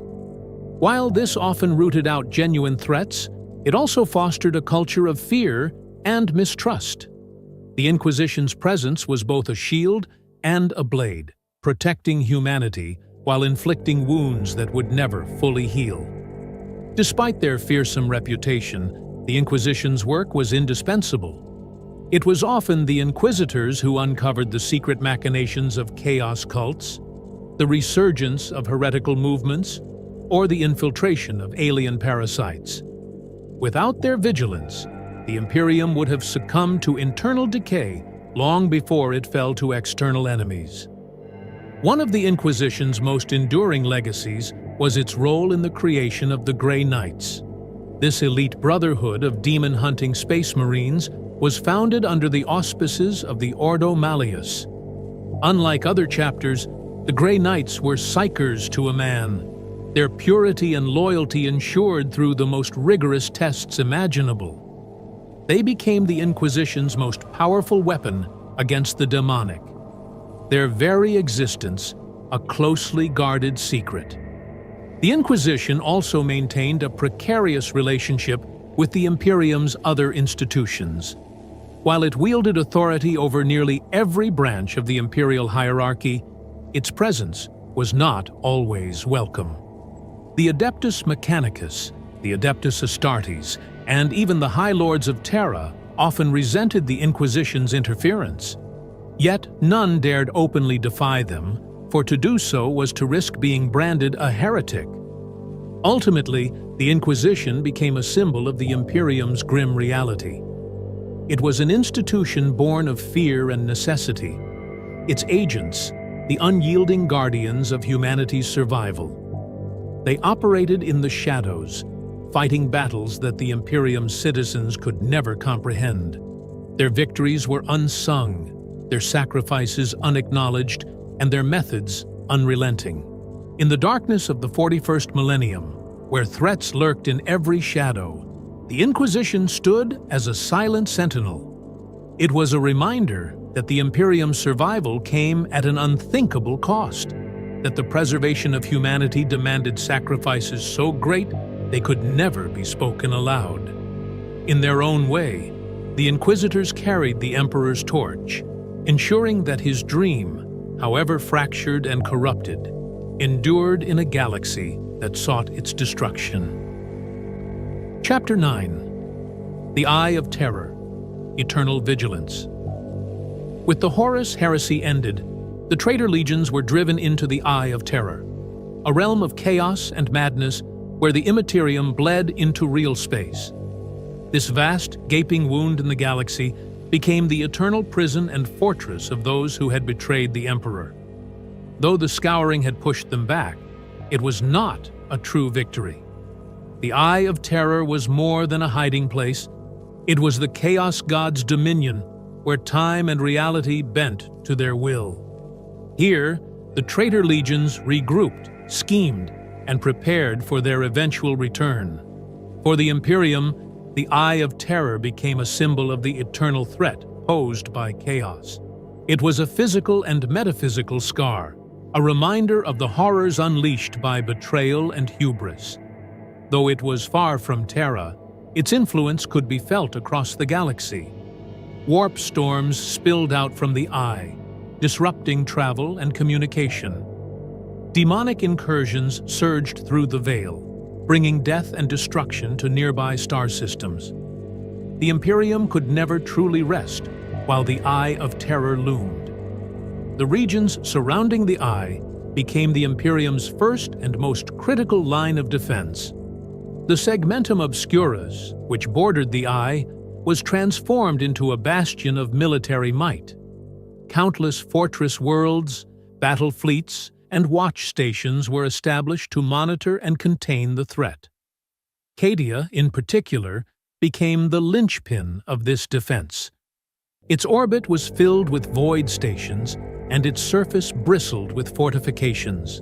While this often rooted out genuine threats, it also fostered a culture of fear and mistrust. The Inquisition's presence was both a shield and a blade, protecting humanity while inflicting wounds that would never fully heal. Despite their fearsome reputation, the Inquisition's work was indispensable. It was often the Inquisitors who uncovered the secret machinations of chaos cults, the resurgence of heretical movements, or the infiltration of alien parasites. Without their vigilance, the Imperium would have succumbed to internal decay long before it fell to external enemies. One of the Inquisition's most enduring legacies was its role in the creation of the Grey Knights. This elite brotherhood of demon-hunting space marines was founded under the auspices of the Ordo Malleus. Unlike other chapters, the Grey Knights were psychers to a man, their purity and loyalty ensured through the most rigorous tests imaginable. They became the Inquisition's most powerful weapon against the demonic, their very existence a closely guarded secret. The Inquisition also maintained a precarious relationship with the Imperium's other institutions. While it wielded authority over nearly every branch of the imperial hierarchy, its presence was not always welcome. The Adeptus Mechanicus, the Adeptus Astartes, and even the High Lords of Terra often resented the Inquisition's interference. Yet none dared openly defy them, for to do so was to risk being branded a heretic. Ultimately, the Inquisition became a symbol of the Imperium's grim reality. It was an institution born of fear and necessity. Its agents, the unyielding guardians of humanity's survival. They operated in the shadows, fighting battles that the Imperium's citizens could never comprehend. Their victories were unsung, their sacrifices unacknowledged, and their methods unrelenting. In the darkness of the 41st millennium, where threats lurked in every shadow, the Inquisition stood as a silent sentinel. It was a reminder that the Imperium's survival came at an unthinkable cost, that the preservation of humanity demanded sacrifices so great they could never be spoken aloud. In their own way, the Inquisitors carried the Emperor's torch, ensuring that his dream, however fractured and corrupted, endured in a galaxy that sought its destruction. Chapter 9. The Eye of Terror, Eternal Vigilance. With the Horus Heresy ended, the traitor legions were driven into the Eye of Terror, a realm of chaos and madness where the Immaterium bled into real space. This vast, gaping wound in the galaxy became the eternal prison and fortress of those who had betrayed the Emperor. Though the scouring had pushed them back, it was not a true victory. The Eye of Terror was more than a hiding place. It was the Chaos God's dominion, where time and reality bent to their will. Here, the traitor legions regrouped, schemed, and prepared for their eventual return. For the Imperium, the Eye of Terror became a symbol of the eternal threat posed by chaos. It was a physical and metaphysical scar, a reminder of the horrors unleashed by betrayal and hubris. Though it was far from Terra, its influence could be felt across the galaxy. Warp storms spilled out from the Eye, disrupting travel and communication. Demonic incursions surged through the veil, bringing death and destruction to nearby star systems. The Imperium could never truly rest while the Eye of Terror loomed. The regions surrounding the Eye became the Imperium's first and most critical line of defense. The segmentum obscurus, which bordered the Eye, was transformed into a bastion of military might. Countless fortress worlds, battle fleets, and watch stations were established to monitor and contain the threat. Cadia, in particular, became the linchpin of this defense. Its orbit was filled with void stations, and its surface bristled with fortifications.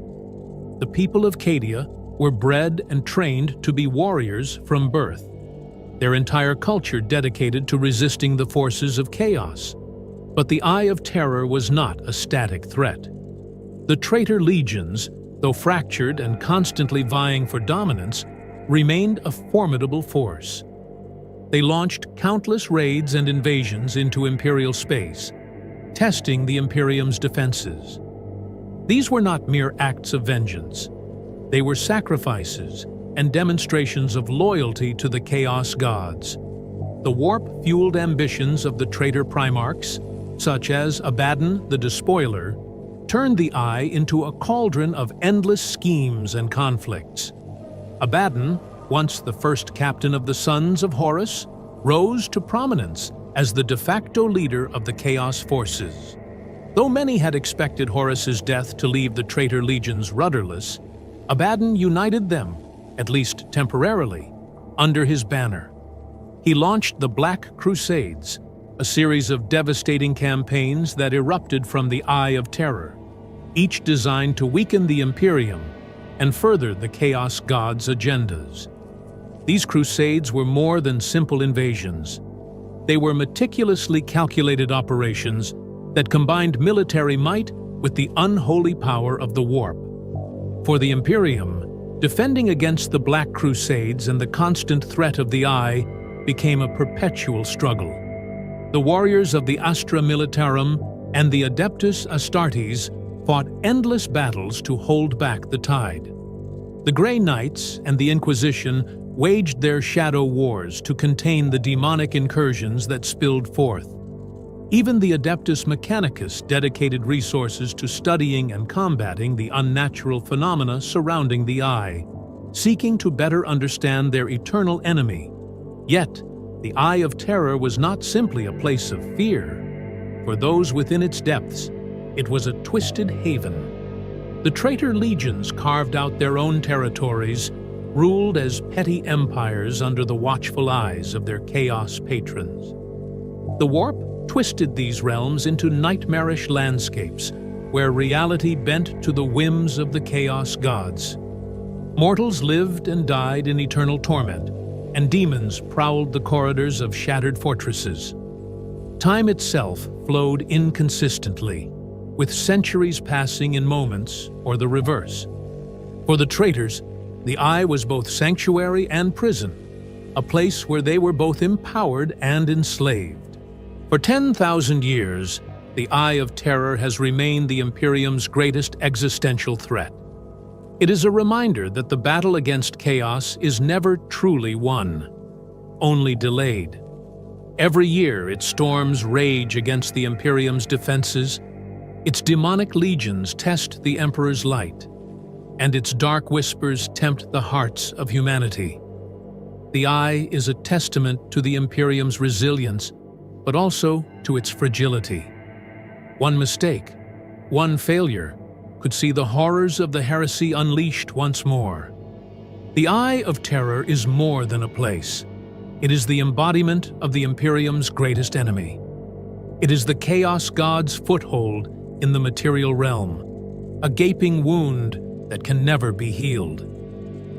The people of Cadia were bred and trained to be warriors from birth, their entire culture dedicated to resisting the forces of chaos. But the Eye of Terror was not a static threat. The traitor legions, though fractured and constantly vying for dominance, remained a formidable force. They launched countless raids and invasions into Imperial space, testing the Imperium's defenses. These were not mere acts of vengeance. They were sacrifices and demonstrations of loyalty to the Chaos Gods. The warp-fueled ambitions of the traitor Primarchs, such as Abaddon the Despoiler, turned the Eye into a cauldron of endless schemes and conflicts. Abaddon, once the first captain of the Sons of Horus, rose to prominence as the de facto leader of the Chaos forces. Though many had expected Horus's death to leave the traitor legions rudderless, Abaddon united them, at least temporarily, under his banner. He launched the Black Crusades, a series of devastating campaigns that erupted from the Eye of Terror, each designed to weaken the Imperium and further the Chaos Gods' agendas. These crusades were more than simple invasions. They were meticulously calculated operations that combined military might with the unholy power of the warp. For the Imperium, defending against the Black Crusades and the constant threat of the Eye became a perpetual struggle. The warriors of the Astra Militarum and the Adeptus Astartes fought endless battles to hold back the tide. The Grey Knights and the Inquisition waged their shadow wars to contain the demonic incursions that spilled forth. Even the Adeptus Mechanicus dedicated resources to studying and combating the unnatural phenomena surrounding the Eye, seeking to better understand their eternal enemy. Yet, the Eye of Terror was not simply a place of fear. For those within its depths, it was a twisted haven. The traitor legions carved out their own territories, ruled as petty empires under the watchful eyes of their chaos patrons. The warp twisted these realms into nightmarish landscapes, where reality bent to the whims of the chaos gods. Mortals lived and died in eternal torment, and demons prowled the corridors of shattered fortresses. Time itself flowed inconsistently, with centuries passing in moments or the reverse. For the traitors, the Eye was both sanctuary and prison, a place where they were both empowered and enslaved. For 10,000 years, the Eye of Terror has remained the Imperium's greatest existential threat. It is a reminder that the battle against chaos is never truly won, only delayed. Every year, its storms rage against the Imperium's defenses, its demonic legions test the Emperor's light, and its dark whispers tempt the hearts of humanity. The Eye is a testament to the Imperium's resilience, but also to its fragility. One mistake, one failure, could see the horrors of the Heresy unleashed once more. The Eye of Terror is more than a place. It is the embodiment of the Imperium's greatest enemy. It is the Chaos God's foothold in the material realm, a gaping wound that can never be healed.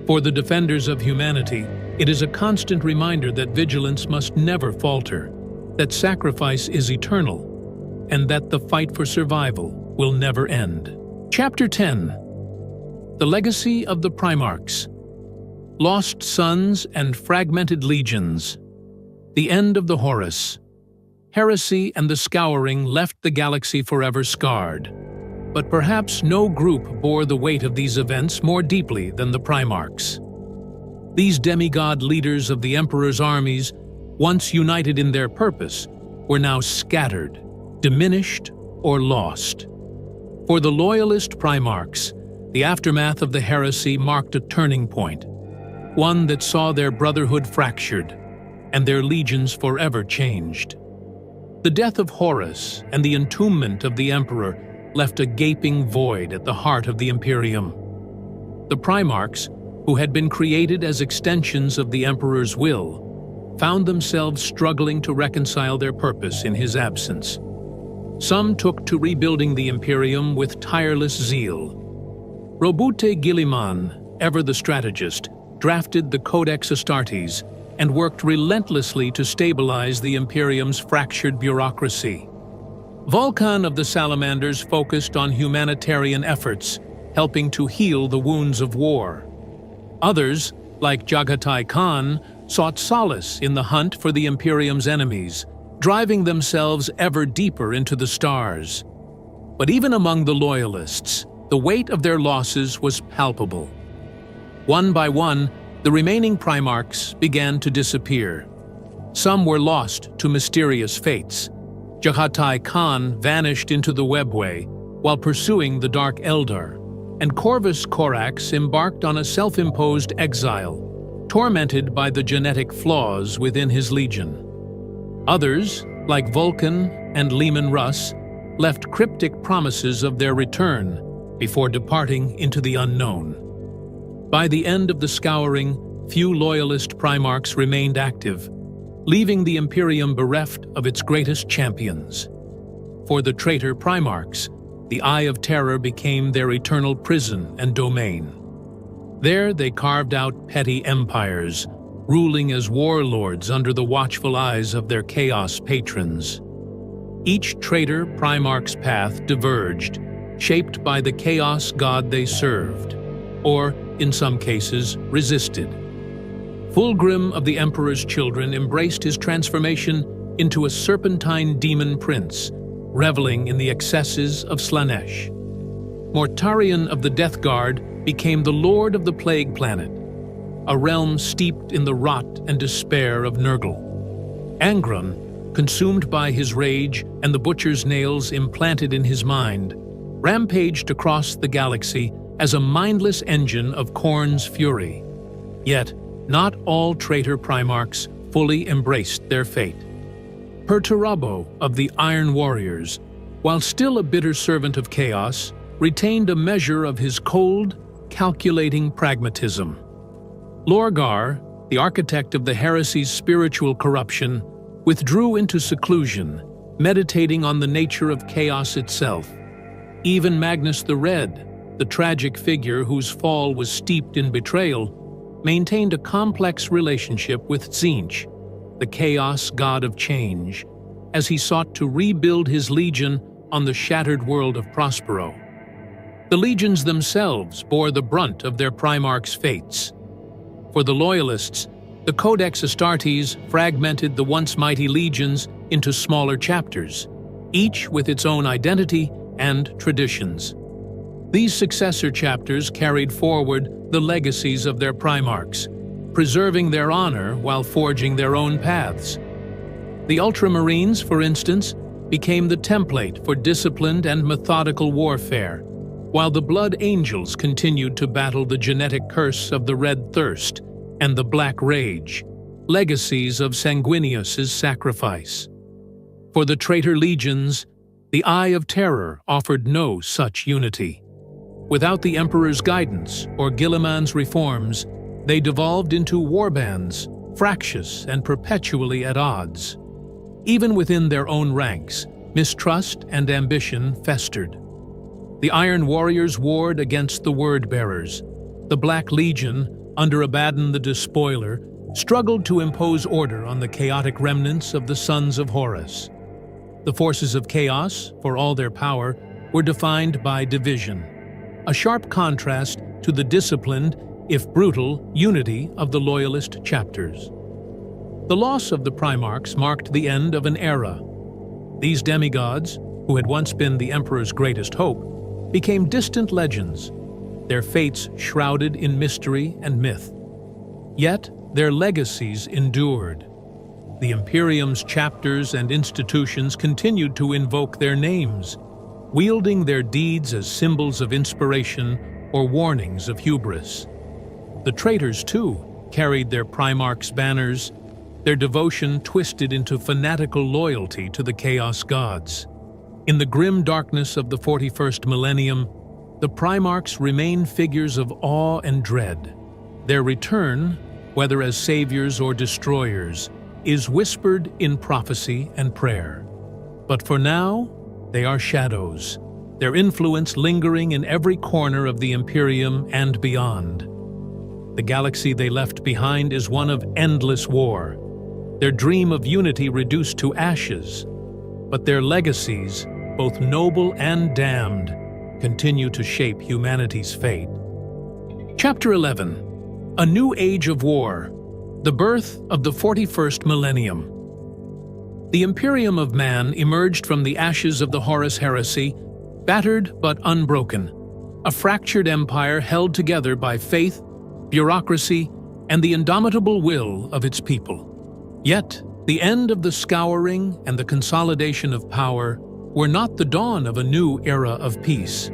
For the defenders of humanity, it is a constant reminder that vigilance must never falter, that sacrifice is eternal, and that the fight for survival will never end. Chapter 10. The Legacy of the Primarchs. Lost Sons and Fragmented Legions. The End of the Horus. Heresy and the Scouring left the galaxy forever scarred. But perhaps no group bore the weight of these events more deeply than the Primarchs. These demigod leaders of the Emperor's armies, once united in their purpose, were now scattered, diminished, or lost. For the loyalist Primarchs, the aftermath of the Heresy marked a turning point, one that saw their brotherhood fractured and their legions forever changed. The death of Horus and the entombment of the Emperor left a gaping void at the heart of the Imperium. The Primarchs, who had been created as extensions of the Emperor's will, found themselves struggling to reconcile their purpose in his absence. Some took to rebuilding the Imperium with tireless zeal. Robute Guilliman, ever the strategist, drafted the Codex Astartes and worked relentlessly to stabilize the Imperium's fractured bureaucracy. Vulcan of the Salamanders focused on humanitarian efforts, helping to heal the wounds of war. Others, like Jaghatai Khan, sought solace in the hunt for the Imperium's enemies, driving themselves ever deeper into the stars. But even among the loyalists, the weight of their losses was palpable. One by one, the remaining Primarchs began to disappear. Some were lost to mysterious fates. Jaghatai Khan vanished into the webway while pursuing the Dark Eldar, and Corvus Corax embarked on a self-imposed exile, tormented by the genetic flaws within his legion. Others, like Vulcan and Leman Russ, left cryptic promises of their return before departing into the unknown. By the end of the Scouring, few loyalist Primarchs remained active, leaving the Imperium bereft of its greatest champions. For the traitor Primarchs, the Eye of Terror became their eternal prison and domain. There they carved out petty empires, ruling as warlords under the watchful eyes of their chaos patrons. Each traitor Primarch's path diverged, shaped by the chaos god they served, or, in some cases, resisted. Fulgrim of the Emperor's children embraced his transformation into a serpentine demon prince, reveling in the excesses of Slanesh. Mortarion of the Death Guard became the lord of the Plague Planet, a realm steeped in the rot and despair of Nurgle. Angron, consumed by his rage and the butcher's nails implanted in his mind, rampaged across the galaxy as a mindless engine of Khorne's fury. Yet, not all traitor Primarchs fully embraced their fate. Perturabo of the Iron Warriors, while still a bitter servant of chaos, retained a measure of his cold, calculating pragmatism. Lorgar, the architect of the Heresy's spiritual corruption, withdrew into seclusion, meditating on the nature of chaos itself. Even Magnus the Red, the tragic figure whose fall was steeped in betrayal, maintained a complex relationship with Tzeentch, the chaos god of change, as he sought to rebuild his legion on the shattered world of Prospero. The legions themselves bore the brunt of their Primarch's fates. For the Loyalists, the Codex Astartes fragmented the once mighty legions into smaller chapters, each with its own identity and traditions. These successor chapters carried forward the legacies of their Primarchs, preserving their honor while forging their own paths. The Ultramarines, for instance, became the template for disciplined and methodical warfare, while the Blood Angels continued to battle the genetic curse of the Red Thirst and the Black Rage, legacies of Sanguinius's sacrifice. For the traitor legions, the Eye of Terror offered no such unity. Without the Emperor's guidance or Guilliman's reforms, they devolved into warbands, fractious and perpetually at odds. Even within their own ranks, mistrust and ambition festered. The Iron Warriors warred against the Word-Bearers. The Black Legion, under Abaddon the Despoiler, struggled to impose order on the chaotic remnants of the Sons of Horus. The forces of chaos, for all their power, were defined by division, a sharp contrast to the disciplined, if brutal, unity of the Loyalist chapters. The loss of the Primarchs marked the end of an era. These demigods, who had once been the Emperor's greatest hope, became distant legends, their fates shrouded in mystery and myth. Yet, their legacies endured. The Imperium's chapters and institutions continued to invoke their names, wielding their deeds as symbols of inspiration or warnings of hubris. The traitors, too, carried their Primarchs' banners, their devotion twisted into fanatical loyalty to the Chaos Gods. In the grim darkness of the 41st millennium, the Primarchs remain figures of awe and dread. Their return, whether as saviors or destroyers, is whispered in prophecy and prayer. But for now, they are shadows, their influence lingering in every corner of the Imperium and beyond. The galaxy they left behind is one of endless war, their dream of unity reduced to ashes, but their legacies, both noble and damned, continue to shape humanity's fate. Chapter 11. A New Age of War. The Birth of the 41st Millennium. The Imperium of Man emerged from the ashes of the Horus Heresy, battered but unbroken, a fractured empire held together by faith, bureaucracy, and the indomitable will of its people. Yet, the end of the scouring and the consolidation of power were not the dawn of a new era of peace.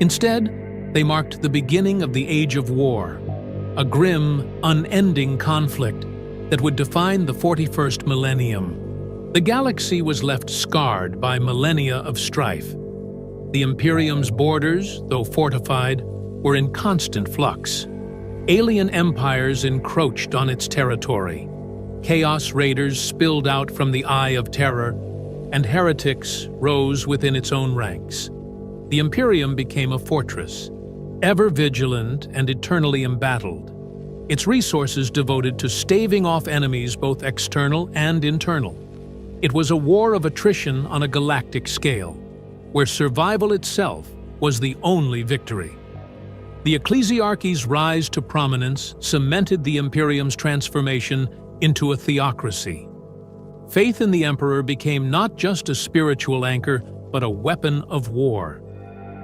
Instead, they marked the beginning of the Age of War, a grim, unending conflict that would define the 41st millennium. The galaxy was left scarred by millennia of strife. The Imperium's borders, though fortified, were in constant flux. Alien empires encroached on its territory. Chaos raiders spilled out from the Eye of Terror, and heretics rose within its own ranks. The Imperium became a fortress, ever vigilant and eternally embattled, its resources devoted to staving off enemies both external and internal. It was a war of attrition on a galactic scale, where survival itself was the only victory. The Ecclesiarchy's rise to prominence cemented the Imperium's transformation into a theocracy. Faith in the Emperor became not just a spiritual anchor, but a weapon of war.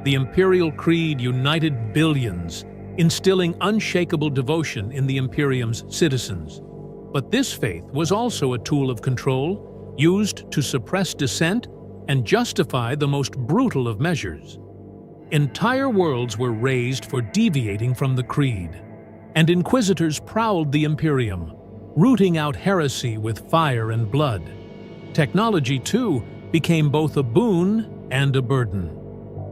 The Imperial Creed united billions, instilling unshakable devotion in the Imperium's citizens. But this faith was also a tool of control, used to suppress dissent and justify the most brutal of measures. Entire worlds were razed for deviating from the Creed, and inquisitors prowled the Imperium, rooting out heresy with fire and blood. Technology, too, became both a boon and a burden.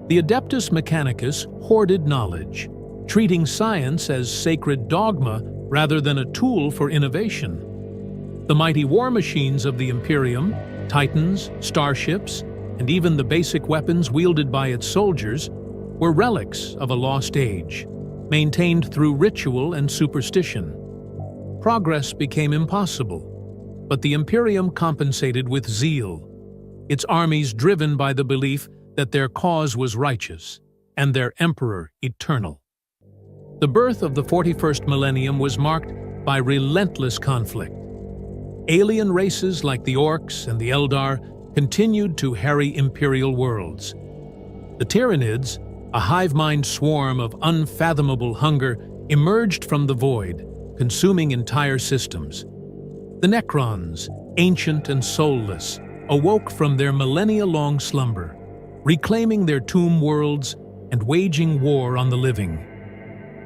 The Adeptus Mechanicus hoarded knowledge, treating science as sacred dogma rather than a tool for innovation. The mighty war machines of the Imperium, titans, starships, and even the basic weapons wielded by its soldiers were relics of a lost age, maintained through ritual and superstition. Progress became impossible, but the Imperium compensated with zeal, its armies driven by the belief that their cause was righteous and their emperor eternal. The birth of the 41st millennium was marked by relentless conflict. Alien races like the Orcs and the Eldar continued to harry imperial worlds. The Tyranids, a hive-mind swarm of unfathomable hunger, emerged from the void, consuming entire systems. The Necrons, ancient and soulless, awoke from their millennia-long slumber, reclaiming their tomb worlds and waging war on the living.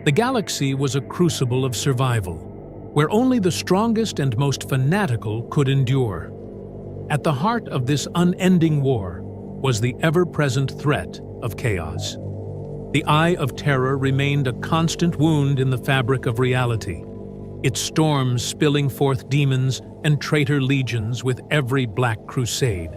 The galaxy was a crucible of survival, where only the strongest and most fanatical could endure. At the heart of this unending war was the ever-present threat of chaos. The Eye of Terror remained a constant wound in the fabric of reality, its storms spilling forth demons and traitor legions with every Black Crusade.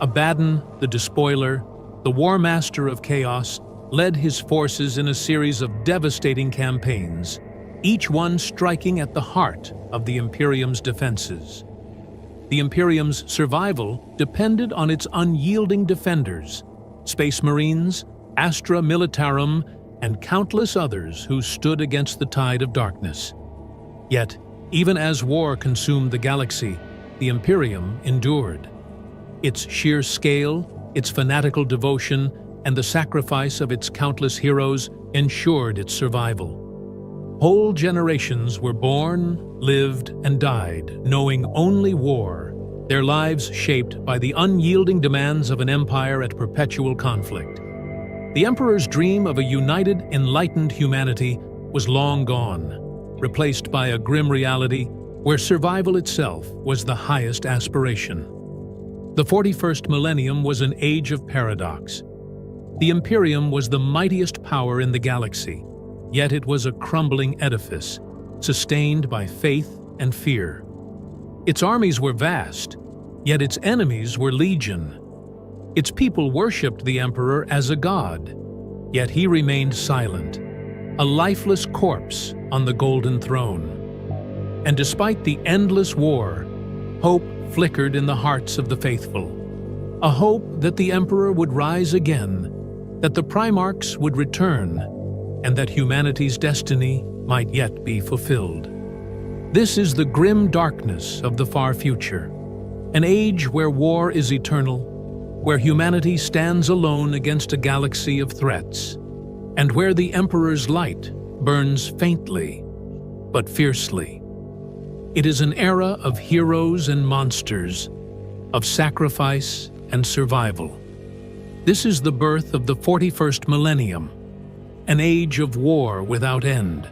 Abaddon, the Despoiler, the War Master of Chaos, led his forces in a series of devastating campaigns, each one striking at the heart of the Imperium's defenses. The Imperium's survival depended on its unyielding defenders, Space Marines, Astra Militarum, and countless others who stood against the tide of darkness. Yet, even as war consumed the galaxy, the Imperium endured. Its sheer scale, its fanatical devotion, and the sacrifice of its countless heroes ensured its survival. Whole generations were born, lived, and died, knowing only war, their lives shaped by the unyielding demands of an empire at perpetual conflict. The Emperor's dream of a united, enlightened humanity was long gone, replaced by a grim reality where survival itself was the highest aspiration. The 41st millennium was an age of paradox. The Imperium was the mightiest power in the galaxy, yet it was a crumbling edifice, sustained by faith and fear. Its armies were vast, yet its enemies were legion. Its people worshipped the Emperor as a god, yet he remained silent, a lifeless corpse on the golden throne. And despite the endless war, hope flickered in the hearts of the faithful. A hope that the Emperor would rise again, that the Primarchs would return, and that humanity's destiny might yet be fulfilled. This is the grim darkness of the far future, an age where war is eternal, where humanity stands alone against a galaxy of threats, and where the Emperor's light burns faintly, but fiercely. It is an era of heroes and monsters, of sacrifice and survival. This is the birth of the 41st millennium, an age of war without end,